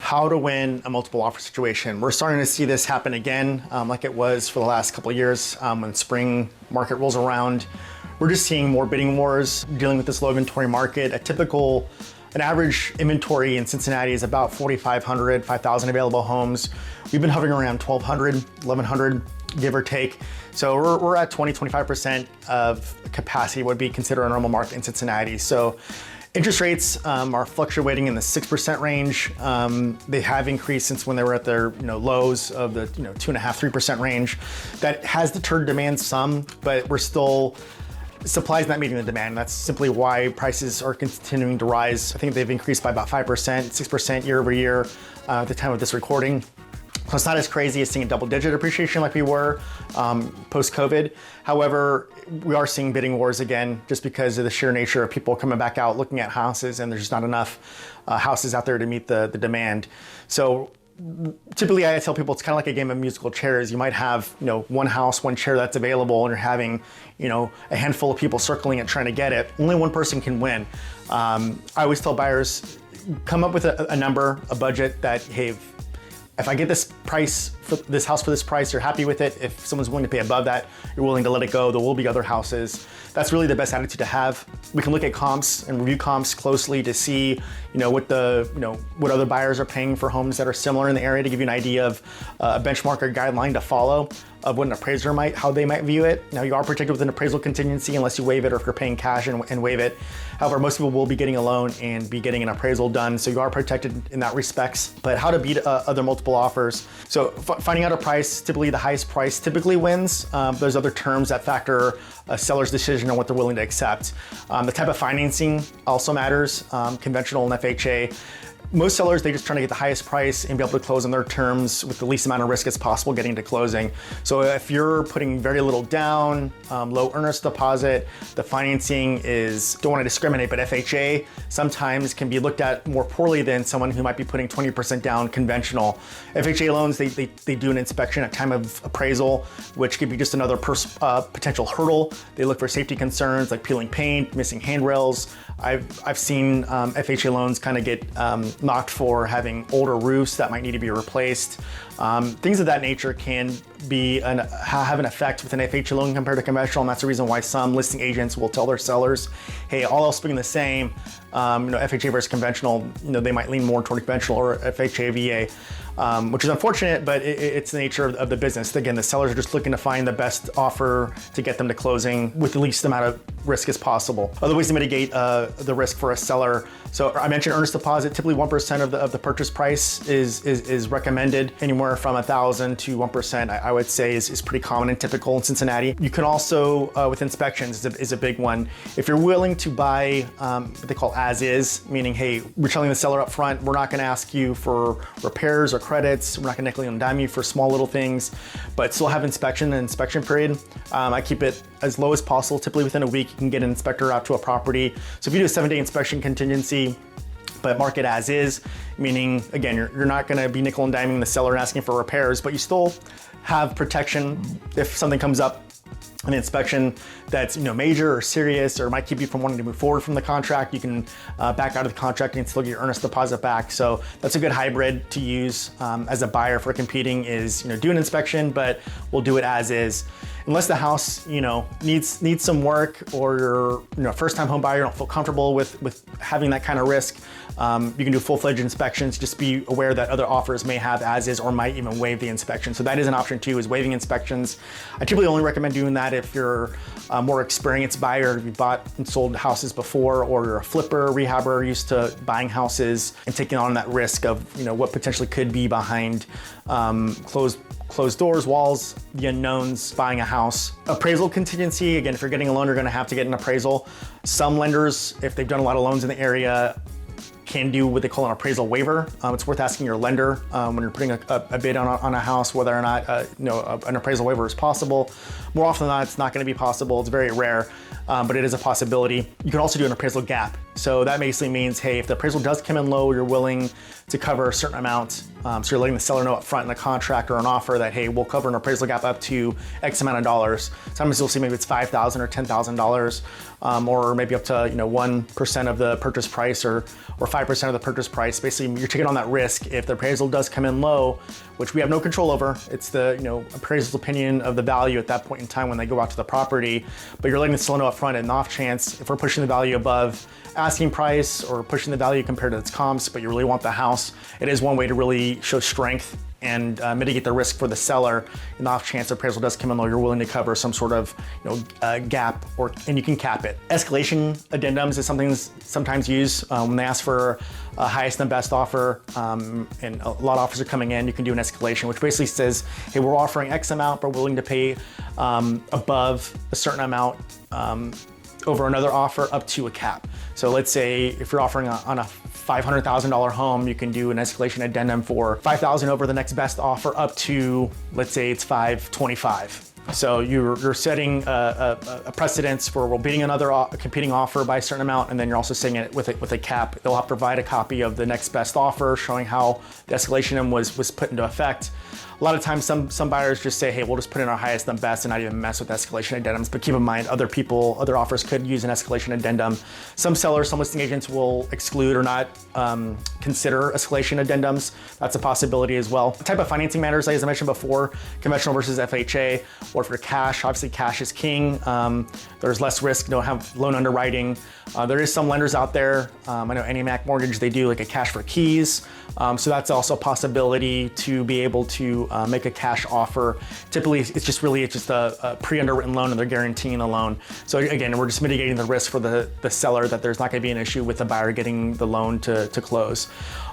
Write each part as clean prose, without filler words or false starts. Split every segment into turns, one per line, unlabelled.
how to win a multiple offer situation. We're starting to see this happen again, like it was for the last couple of years when spring market rolls around. We're just seeing more bidding wars, dealing with this low inventory market. An average inventory in Cincinnati is about 4,500, 5,000 available homes. We've been hovering around 1,200, 1,100, give or take. So we're at 20-25% of capacity would be considered a normal market in Cincinnati. So interest rates are fluctuating in the 6% range. They have increased since when they were at their lows of the 2.5-3% range. That has deterred demand some, but we're still, supply is not meeting the demand. That's simply why prices are continuing to rise. I think they've increased by about 5%, 6% year over year at the time of this recording. So it's not as crazy as seeing double-digit appreciation like we were post-COVID. However, we are seeing bidding wars again just because of the sheer nature of people coming back out looking at houses, and there's just not enough houses out there to meet the demand. So typically I tell people it's kind of like a game of musical chairs. You might have one house, one chair that's available, and you're having a handful of people circling it trying to get it. Only one person can win. I always tell buyers, come up with a number, a budget that, hey, if I get this price for this house for this price, you're happy with it. If someone's willing to pay above that, you're willing to let it go. There will be other houses. That's really the best attitude to have. We can look at comps and review comps closely to see, what other buyers are paying for homes that are similar in the area, to give you an idea of a benchmark or guideline to follow of what an appraiser how they might view it. Now, you are protected with an appraisal contingency unless you waive it, or if you're paying cash and waive it. However, most people will be getting a loan and be getting an appraisal done, so you are protected in that respects. But how to beat other multiple offers? So finding out a price, typically the highest price typically wins. There's other terms that factor a seller's decision on what they're willing to accept. The type of financing also matters, conventional and FHA. Most sellers, they're just trying to get the highest price and be able to close on their terms with the least amount of risk as possible getting to closing. So if you're putting very little down, low earnest deposit, the financing is, don't want to discriminate, but FHA sometimes can be looked at more poorly than someone who might be putting 20% down conventional. FHA loans, they do an inspection at time of appraisal, which could be just another potential hurdle. They look for safety concerns like peeling paint, missing handrails. I've seen FHA loans kind of get knocked for having older roofs that might need to be replaced. Things of that nature can have an effect with an FHA loan compared to conventional, and that's the reason why some listing agents will tell their sellers, hey, all else being the same, FHA versus conventional, they might lean more toward conventional or FHA VA, which is unfortunate, but it's the nature of the business. Again, the sellers are just looking to find the best offer to get them to closing with the least amount of risk as possible. Other ways to mitigate the risk for a seller. So I mentioned earnest deposit. Typically 1% of the purchase price is recommended. Anywhere from 1,000 to 1%, I would say is pretty common and typical in Cincinnati. You can also, with inspections is a big one. If you're willing to buy what they call as is, meaning, hey, we're telling the seller up front, we're not gonna ask you for repairs or credits. We're not gonna nickel and dime you for small little things, but still have inspection and inspection period. I keep it as low as possible. Typically within a week, you can get an inspector out to a property. So if you do a 7-day inspection contingency, but mark it as is, meaning, again, you're not gonna be nickel and diming the seller and asking for repairs, but you still have protection if something comes up an inspection that's major or serious, or might keep you from wanting to move forward from the contract. You can back out of the contract and still get your earnest deposit back. So that's a good hybrid to use as a buyer for competing is, do an inspection, but we'll do it as is. Unless the house, needs some work, or you're, first-time home buyer, you don't feel comfortable with having that kind of risk, you can do full-fledged inspections. Just be aware that other offers may have as is or might even waive the inspection. So that is an option too, is waiving inspections. I typically only recommend doing that if you're a more experienced buyer, if you bought and sold houses before, or you're a flipper, rehabber, used to buying houses and taking on that risk of what potentially could be behind closed doors, walls, the unknowns, buying a house. Appraisal contingency, again, if you're getting a loan, you're gonna have to get an appraisal. Some lenders, if they've done a lot of loans in the area, can do what they call an appraisal waiver. It's worth asking your lender when you're putting a bid on a house whether or not an appraisal waiver is possible. More often than not, it's not going to be possible. It's very rare, but it is a possibility. You can also do an appraisal gap. So that basically means, hey, if the appraisal does come in low, you're willing to cover a certain amount So you're letting the seller know up front in a contract or an offer that, hey, we'll cover an appraisal gap up to X amount of dollars. Sometimes you'll see maybe it's $5,000 or $10,000, or maybe up to 1% of the purchase price or 5% of the purchase price. Basically, you're taking on that risk if the appraisal does come in low, which we have no control over. It's the appraisal's opinion of the value at that point in time when they go out to the property. But you're letting the seller know up front, and an off chance, if we're pushing the value above asking price or pushing the value compared to its comps, but you really want the house, it is one way to really show strength and mitigate the risk for the seller. In the off chance the appraisal does come in low, you're willing to cover some sort of gap, and you can cap it. Escalation addendums is something that's sometimes used when they ask for a highest and best offer, and a lot of offers are coming in. You can do an escalation, which basically says, hey, we're offering X amount, but we're willing to pay above a certain amount over another offer up to a cap. So let's say if you're offering on a $500,000 home, you can do an escalation addendum for $5,000 over the next best offer up to, let's say it's $525,000. So you're setting a precedence for, well, beating another competing offer by a certain amount, and then you're also setting it with a cap. They'll have to provide a copy of the next best offer showing how the escalation was put into effect. A lot of times some buyers just say, hey, we'll just put in our highest and best and not even mess with escalation addendums. But keep in mind, other offers could use an escalation addendum. Some sellers, some listing agents will exclude or not consider escalation addendums. That's a possibility as well. The type of financing matters, as I mentioned before, conventional versus FHA, or for cash, obviously cash is king. There's less risk, don't have loan underwriting. There is some lenders out there. I know AnnieMac Mortgage, they do like a cash for keys. So that's also a possibility to be able to make a cash offer. Typically, it's just a pre-underwritten loan and they're guaranteeing the loan. So again, we're just mitigating the risk for the seller that there's not gonna be an issue with the buyer getting the loan to close.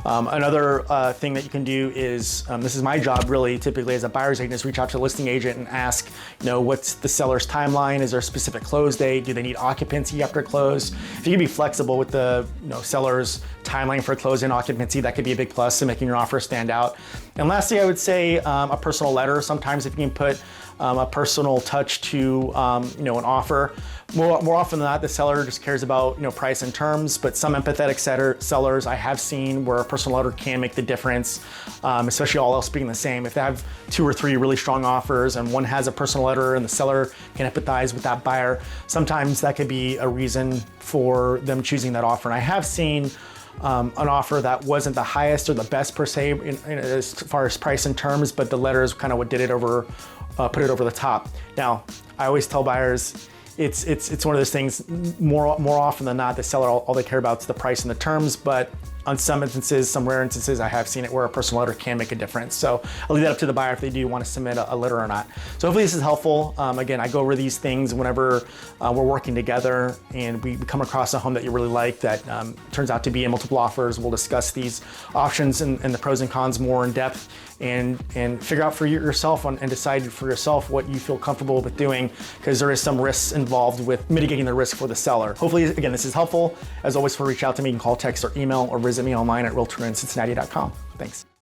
Another thing that you can do is, this is my job really, typically as a buyer's agent, is reach out to a listing agent and ask, what's the seller's timeline? Is there a specific close date? Do they need occupancy after close? If you can be flexible with the seller's timeline for closing occupancy, that could be a big plus to making your offer stand out. And lastly, I would say a personal letter. Sometimes if you can put a personal touch to an offer. More often than not, the seller just cares about price and terms, but some empathetic sellers I have seen where a personal letter can make the difference, especially all else being the same. If they have 2 or 3 really strong offers and one has a personal letter and the seller can empathize with that buyer, sometimes that could be a reason for them choosing that offer. And I have seen an offer that wasn't the highest or the best per se as far as price and terms, but the letter is kind of what did it over, put it over the top. Now, I always tell buyers, it's one of those things, more often than not, the seller, all they care about is the price and the terms, but on some instances, some rare instances, I have seen it where a personal letter can make a difference. So I'll leave that up to the buyer if they do want to submit a letter or not. So hopefully this is helpful. Again, I go over these things whenever we're working together and we come across a home that you really like that turns out to be in multiple offers. We'll discuss these options and the pros and cons more in depth and figure out for yourself and decide for yourself what you feel comfortable with doing, because there is some risks involved with mitigating the risk for the seller. Hopefully, again, this is helpful. As always, reach out to me, you can call, text, or email, or visit me online at realtorincincinnati.com. Thanks.